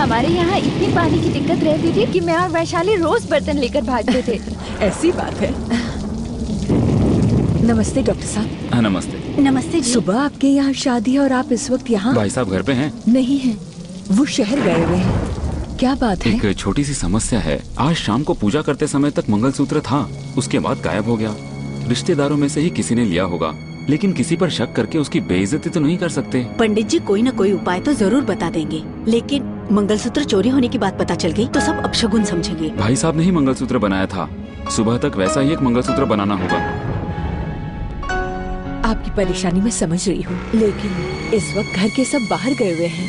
हमारे यहाँ इतनी पानी की दिक्कत रहती थी कि मैं और वैशाली रोज बर्तन लेकर भागते थे। ऐसी बात है। नमस्ते डॉक्टर साहब। नमस्ते। नमस्ते जी। सुबह आपके यहाँ शादी है और आप इस वक्त यहाँ? भाई साहब घर पे हैं? नहीं है, वो शहर गए हुए हैं। क्या बात है? एक छोटी सी समस्या है। आज शाम को पूजा करते समय तक मंगलसूत्र था, उसके बाद गायब हो गया। रिश्तेदारों में से ही किसी ने लिया होगा, लेकिन किसी पर शक करके उसकी बेइज्जती तो नहीं कर सकते। पंडित जी कोई न कोई उपाय तो जरूर बता देंगे, लेकिन मंगलसूत्र चोरी होने की बात पता चल गई तो सब अपशगुन समझेंगे। भाई साहब ने ही मंगलसूत्र बनाया था, सुबह तक वैसा ही एक मंगलसूत्र बनाना होगा। आपकी परेशानी मैं समझ रही हूँ, लेकिन इस वक्त घर के सब बाहर गए हुए हैं।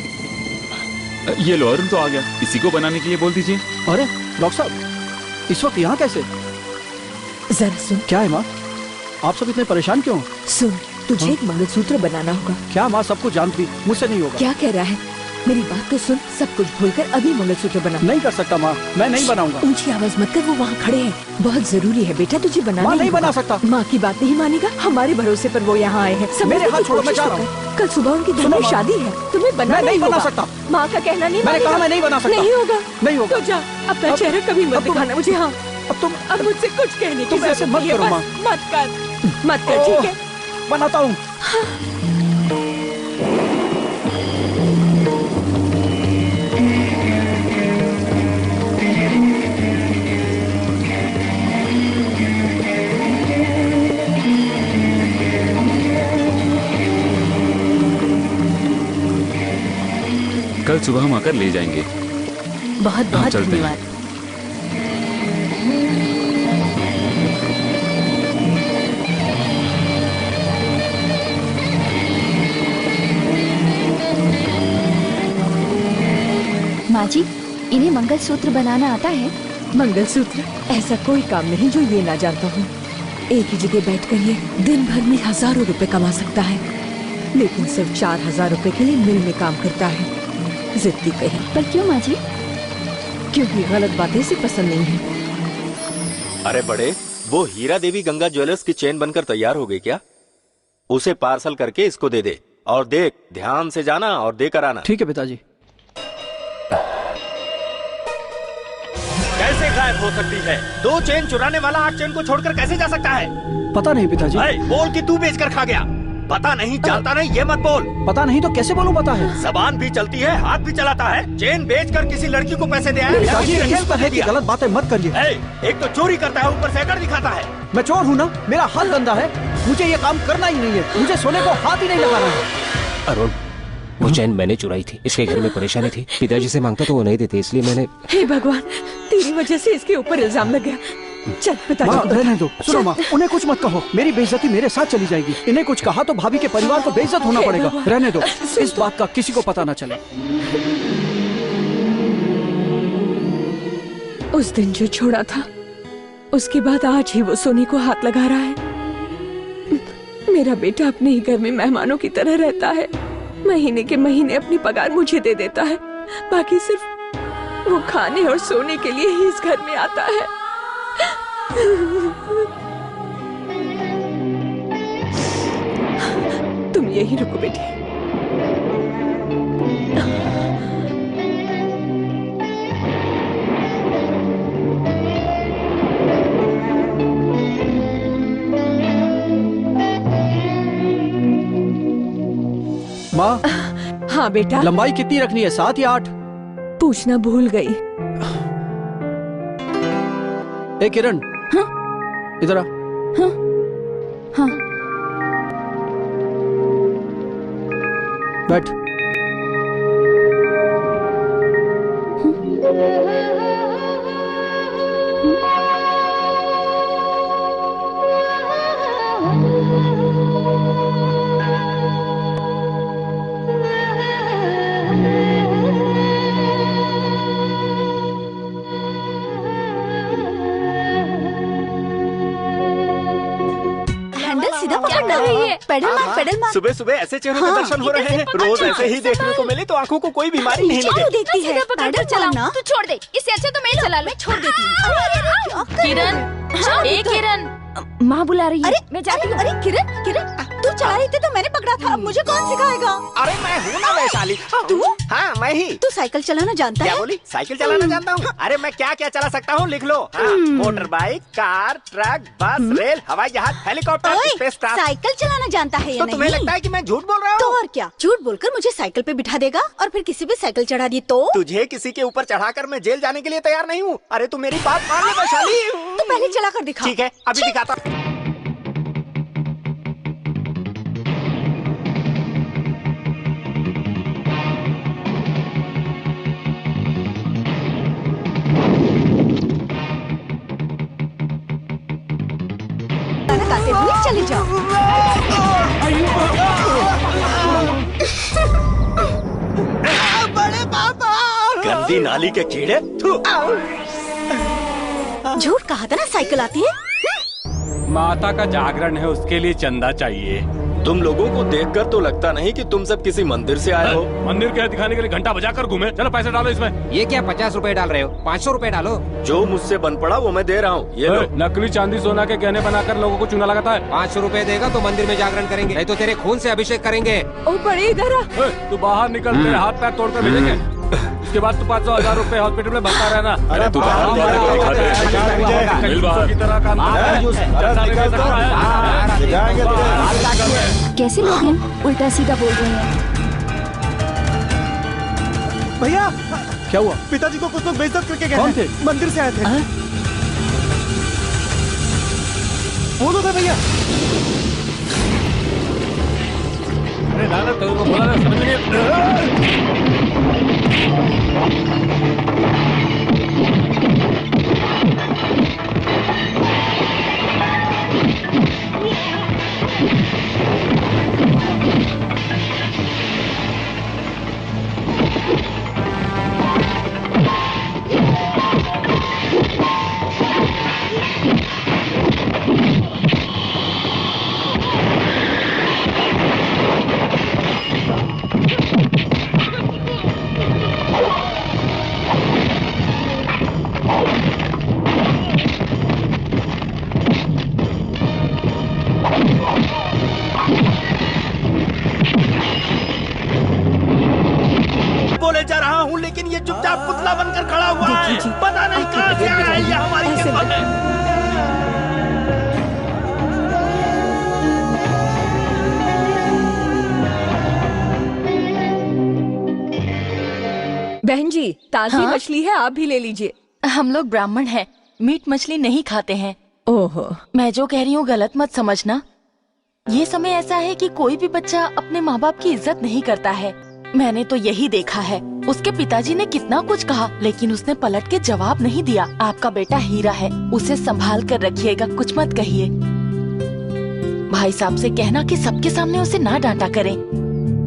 ये लो, अरुण तो आ गया, इसी को बनाने के लिए बोल दीजिए। अरे डॉक्टर साहब, इस वक्त यहाँ कैसे? जरा सुन। क्या है माँ, आप सब इतने परेशान क्यों? सुन, तुझे एक मंगलसूत्र बनाना होगा। क्या माँ, सब कुछ जानती, मुझसे नहीं होगा। क्या कह रहा है? मेरी बात तो सुन, सब कुछ भूलकर अभी मंगलसूत्र बना। नहीं कर सकता माँ, मैं नहीं बनाऊंगा। ऊंची आवाज मत कर, वो वहाँ खड़े हैं। बहुत जरूरी है बेटा, तुझे बनाना। माँ नहीं बना सकता। माँ की बात नहीं मानेगा, हमारे भरोसे पर वो यहाँ आए हैं। मेरे हाथ छोड़ो, मैं जा रहा हूँ। कल सुबह उनकी घर में शादी है, तुम्हें बनाना नहीं बना सकता। माँ का कहना नहीं मैंने कहा मैं नहीं बना सकता। नहीं होगा, नहीं होगा। तो जा, अपना चेहरा कभी मत दिखाना मुझे। हाँ, अब मुझसे कुछ कहने की ऐसे मत करो माँ। मत कर, ठीक है? बनाता हूँ। कल सुबह हम आकर ले जाएंगे। बहुत बहुत धन्यवाद। माँ जी, इन्हें मंगलसूत्र बनाना आता है? मंगलसूत्र ऐसा कोई काम नहीं जो ये ना जानता हूँ। एक ही जगह बैठकर ये दिन भर में हजारों रुपए कमा सकता है, लेकिन सिर्फ 4000 रुपए के लिए मिल में काम करता है। जिद्दी कहीं। पर क्यों माँ जी? क्योंकि गलत बातें इसे पसंद नहीं है। अरे बड़े, वो हीरा देवी गंगा ज्वेलर्स की चेन बनकर तैयार हो गई क्या? उसे पार्सल करके इसको दे दे, और देख ध्यान से जाना और देकर आना। ठीक है पिताजी। कैसे गायब हो सकती है? 2 चेन चुराने वाला 8 चेन को छोड़कर कैसे जा सकता है? पता नहीं पिताजी। बोल कि तू बेचकर खा गया। पता नहीं, जानता नहीं, ये मत बोल। पता नहीं तो कैसे बोलूं पता है? जबान भी चलती है, हाथ भी चलाता है। चेन बेचकर किसी लड़की को पैसे दे आया। पिताजी इस तरह की गलत बातें मत करिए। एक तो चोरी करता है, ऊपर से अकड़ दिखाता है। मैं चोर हूँ ना, मेरा हाथ गंदा है, मुझे ये काम करना ही नहीं है। मुझे सोने को हाथ ही नहीं लगाना है। अरुण, वो चैन मैंने चुराई थी, इसके घर में परेशानी थी, पिताजी से मांगता तो वो नहीं देते, इसलिए मैंने। हे भगवान, तेरी वजह से इसके ऊपर इल्जाम लग गया। चल पिताजी को रहने दो। सुनो माँ, उन्हें कुछ मत कहो, मेरी बेइज्जती मेरे साथ चली जाएगी। इन्हें कुछ कहा तो भाभी के परिवार को बेइज्जत होना पड़ेगा। रहने दो, इस बात का किसी को पता न चले। उस दिन जो छोड़ा था, उसके बाद आज ही वो सोने को हाथ लगा रहा है। मेरा बेटा अपने ही घर में मेहमानों की तरह रहता है। महीने के महीने अपनी पगार मुझे दे देता है, बाकी सिर्फ वो खाने और सोने के लिए ही इस घर में आता है। तुम यही रुको बेटी। माँ। हाँ बेटा। लंबाई कितनी रखनी है, 7 या 8? पूछना भूल गई। ए किरण। हाँ? इधर आ। हाँ? हाँ? बैठ। पेडल मार। सुबह सुबह ऐसे चेहरों के दर्शन हो रहे हैं। रोज ऐसे ही देखने को मिले तो आंखों को कोई बीमारी नहीं लगे। देखती है पैडल चलाओ। तू छोड़ दे, इससे अच्छा तो मैं चला लूं। छोड़ देती हूँ। किरण, ए किरण, माँ बुला रही है। मैं जाती हूँ। अरे किरण, तू चला रही थी तो मैंने पकड़ा था, अब मुझे कौन सिखाएगा? अरे मैं हूँ ना वैशाली। तू? हाँ, मैं ही। तू साइकिल चलाना जानता क्या है? बोली? साइकिल चलाना जानता हूँ? अरे मैं क्या क्या चला सकता हूँ, लिख लो। मोटर बाइक, कार, ट्रक, बस, रेल, हवाई जहाज, हेलीकॉप्टर, ओए, स्पेस क्राफ्ट। साइकिल चलाना जानता है या तो तुम्हें नहीं? लगता है कि मैं झूठ बोल रहा तो हूँ? और क्या, झूठ बोलकर मुझे साइकिल पे बिठा देगा और फिर किसी भी साइकिल चढ़ा दी तो? तुझे किसी के ऊपर चढ़ाकर मैं जेल जाने के लिए तैयार नहीं हूँ। अरे तू मेरी बात मान ले वैशाली। तू पहले चला कर दिखा। ठीक है, अभी दिखाता हूँ। गाते हुए चले जाओ। बड़े पापा, गंदी नाली के कीड़े। झूठ कहा था ना साइकिल आती है। माता का जागरण है, उसके लिए चंदा चाहिए। तुम लोगों को देखकर तो लगता नहीं कि तुम सब किसी मंदिर से आए हो। मंदिर क्या दिखाने के लिए घंटा बजाकर घूमे। चलो पैसे डालो इसमें। ये क्या 50 रुपए डाल रहे हो? 500 रुपए डालो। जो मुझसे बन पड़ा वो मैं दे रहा हूँ, ये लो। नकली चांदी सोना के गहने बनाकर लोगों को चूना लगाता है। 500 रुपए देगा तो मंदिर में जागरण करेंगे, नहीं तो तेरे खून से अभिषेक करेंगे। ओ बड़े इधर आ। तू बाहर निकल, तेरे हाथ पैर तोड़कर भेजेंगे। उसके बाद तू 500-1000 रुपए हॉस्पिटल में भरता रहना। अरे तू की तरह काम कैसे लोग हैं, उल्टा सीधा बोल रहे हैं। भैया क्या हुआ? पिताजी को कुछ लोग बेइज्जत करके गए। कौन थे? मंदिर से आए थे। बोलो था भैया। अरे दादा तेरे को बोला था, समझ नहीं। बोले जा रहा हूँ, लेकिन ये चुपचाप पुतला बनकर खड़ा हुआ है। पता नहीं कहाँ से आया है ये हमारी किस्मत है। बहन जी, ताजी मछली है, आप भी ले लीजिए। हम लोग ब्राह्मण हैं, मीट मछली नहीं खाते हैं। ओहो, मैं जो कह रही हूँ गलत मत समझना। ये समय ऐसा है कि कोई भी बच्चा अपने माँ बाप की इज्जत नहीं करता है। मैंने तो यही देखा है। उसके पिताजी ने कितना कुछ कहा, लेकिन उसने पलट के जवाब नहीं दिया। आपका बेटा हीरा है, उसे संभाल कर रखिएगा, कुछ मत कहिए। भाई साहब से कहना कि सबके सामने उसे ना डांटा करें।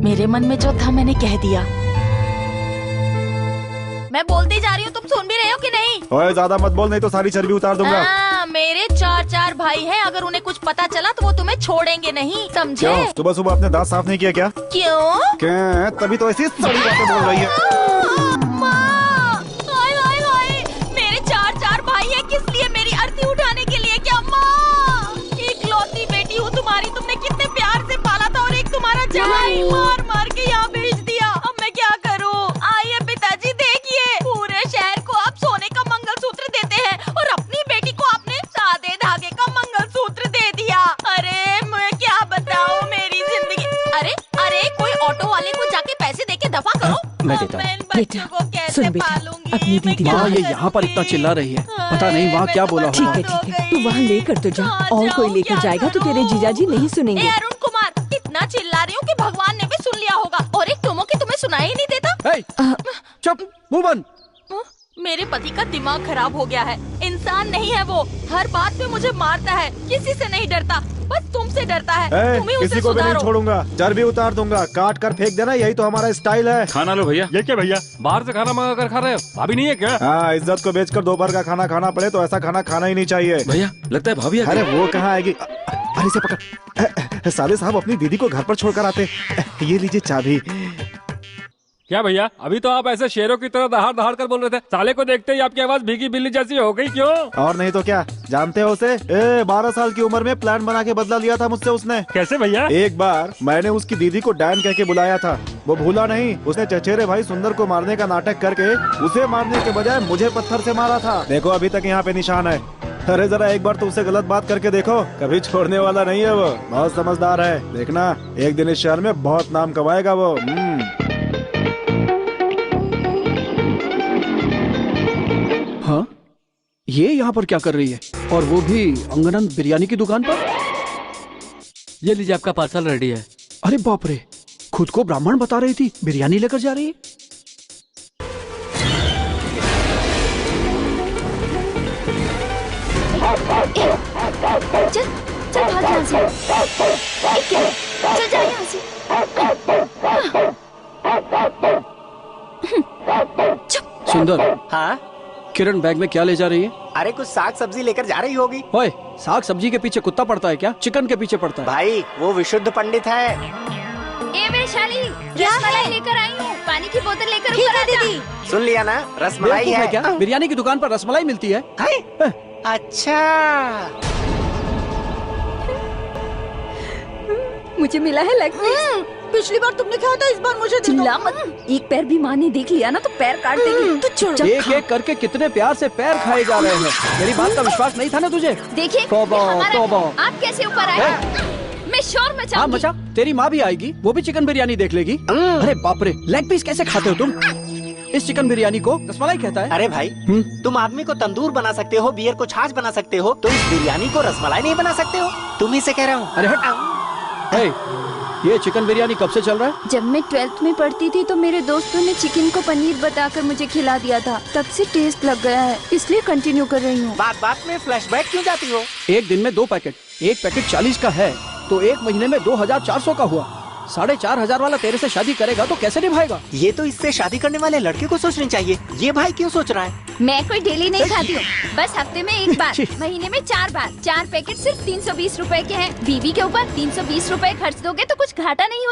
मेरे मन में जो था मैंने कह दिया। मैं बोलती जा रही हूँ, तुम सुन भी रहे हो कि नहीं? ओए ज्यादा मत बोल, नहीं तो सारी चर्बी उतार दूंगा। मेरे 4 भाई हैं, अगर उन्हें कुछ पता चला तो वो तुम्हें छोड़ेंगे नहीं, समझे? क्यों? सुबह सुबह अपने दांत साफ नहीं किया क्या? क्यों? क्या? तभी तो ऐसी सड़ी बातें बोल रही है। माँ! हाय हाय हाय! मेरे 4 भाई हैं, किस लिए? मेरी अर्थी उठाने के लिए क्या? माँ! इकलौती बेटी हूँ तुम्हारी, तुमने कितने प्यार से पाला था, और एक तुम्हारा जान मार मार के यहाँ भेज दिया। अब मैं क्या करूँ? आइए पिताजी, देखिए, पूरे शहर को आप सोने का मंगलसूत्र देते हैं और अपनी बेटी को आपने सादे धागे का मंगलसूत्र दे दिया। अरे मैं क्या बताऊँ, मेरी जिंदगी। अरे अरे, कोई ऑटो वाले को जाके पैसे दे के दफा करो। मैं देता हूँ। इन बच्चों को कैसे सुन बेटा, पालूंगी? अपनी दीदी मैं को माँ, क्या ये करूँ? यहाँ पर इतना चिल्ला रही है, पता नहीं वहाँ क्या बोला ठीक होगा। है, तू वहाँ लेकर तो जा, और कोई लेकर जाएगा तो तेरे जीजाजी नहीं सुनेंगे। ए अरुण कुमार, इतना चिल्ला रही हूँ कि भगवान ने भी सुन लिया होगा। और एक टोमो की तुम्हें सुनाई ही नहीं देता। हे, चुप, मुंह बंद। मेरे पति का दिमाग खराब हो गया है। इंसान नहीं है वो, हर बात पे मुझे मारता है, किसी से नहीं डरता, बस तुमसे डरता है। तुम ही उसे किसी को भी नहीं सुधारो। छोड़ूंगा, चर्बी उतार दूंगा, काट कर फेंक देना, यही तो हमारा स्टाइल है। खाना लो भैया। ये क्या भैया, बाहर से खाना मंगा कर खा रहे हो? भाभी नहीं है क्या? हाँ, इज्जत को बेचकर दोपहर का खाना खाना पड़े तो ऐसा खाना खाना ही नहीं चाहिए। भैया लगता है भाभी आ अरे गई। वो कहाँ आएगी? अरे इसे पकड़। साले साहब अपनी दीदी को घर पर छोड़कर आते। ये लीजिए चाबी। क्या भैया, अभी तो आप ऐसे शेरों की तरह दहाड़ दहाड़ कर बोल रहे थे, साले को देखते ही आपकी आवाज भीगी बिल्ली जैसी हो गई। क्यों? और नहीं तो क्या, जानते हो उसे? 12 साल की उम्र में प्लान बना के बदला लिया था मुझसे उसने। कैसे भैया? एक बार मैंने उसकी दीदी को डैन कह के बुलाया था, वो भूला नहीं। उसने चचेरे भाई सुंदर को मारने का नाटक करके उसे मारने के बजाय मुझे पत्थर से मारा था। देखो अभी तक यहाँ पे निशान है। अरे जरा एक बार तो उससे गलत बात करके देखो, कभी छोड़ने वाला नहीं है वो। बहुत समझदार है, देखना एक दिन इस शहर में बहुत नाम कमाएगा वो। हाँ, ये यहाँ पर क्या कर रही है? और वो भी अंगनंद बिरयानी की दुकान पर? ये लीजिए, आपका पार्सल रेडी है। अरे बाप रे, खुद को ब्राह्मण बता रही थी, बिरयानी लेकर जा रही है। चल चल भाग यहाँ से। चल जा यहाँ से। सुंदर, हाँ? किरण बैग में क्या ले जा रही है? अरे कुछ साग सब्जी लेकर जा रही होगी। ओए, साग सब्जी के पीछे कुत्ता पड़ता है क्या? चिकन के पीछे पड़ता है। भाई वो विशुद्ध पंडित है। ए वैशाली, रसमलाई लेकर आई हूँ, पानी की बोतल लेकर ऊपर आ जा। सुन लिया ना, रसमलाई बेवकूफ है क्या? बिरयानी की दुकान पर रसमलाई मिलती है? अच्छा, मुझे मिला है लेग पीस। पिछली बार तुमने खाया था, इस बार मुझे दे दो। चिल्ला मत, एक पैर भी माँ ने देख लिया ना तो पैर काट देगी। तो छोड़। एक एक करके कितने प्यार से पैर खाए जा रहे हैं। मेरी बात का विश्वास नहीं था ना तुझे? देखिए तौबा, तौबा। आप कैसे ऊपर आए? मैं शोर हाँ मचाऊंगी। मचा, तेरी माँ भी आएगी, वो भी चिकन बिरयानी देख लेगी। अरे बाप रे, लेग पीस कैसे खाते हो तुम? इस चिकन बिरयानी को रसमलाई कहता है। अरे भाई, तुम आदमी को तंदूर बना सकते हो, बियर को छाछ बना सकते हो, तो इस बिरयानी को रसमलाई नहीं बना सकते हो? तुम ही से कह रहा हूँ। अरे हट। ये चिकन बिरयानी कब से चल रहा है? जब मैं 12th में पढ़ती थी तो मेरे दोस्तों ने चिकन को पनीर बताकर मुझे खिला दिया था, तब से टेस्ट लग गया है, इसलिए कंटिन्यू कर रही हूँ। बात बात में फ्लैशबैक क्यों जाती हो? एक दिन में 2 पैकेट, एक पैकेट 40 का है तो एक महीने में 2400 का हुआ। 4500 वाला तेरे से शादी करेगा तो कैसे निभाएगा? ये तो इससे शादी करने वाले लड़के को सोचनी चाहिए। ये भाई क्यों सोच रहा है? मैं कोई डेली नहीं खाती हूँ, बस हफ्ते में एक बार, महीने में 4 बार। 4 पैकेट सिर्फ 320 रुपए के हैं। बीवी के ऊपर 320 रुपए खर्च दोगे तो कुछ घाटा नहीं हो।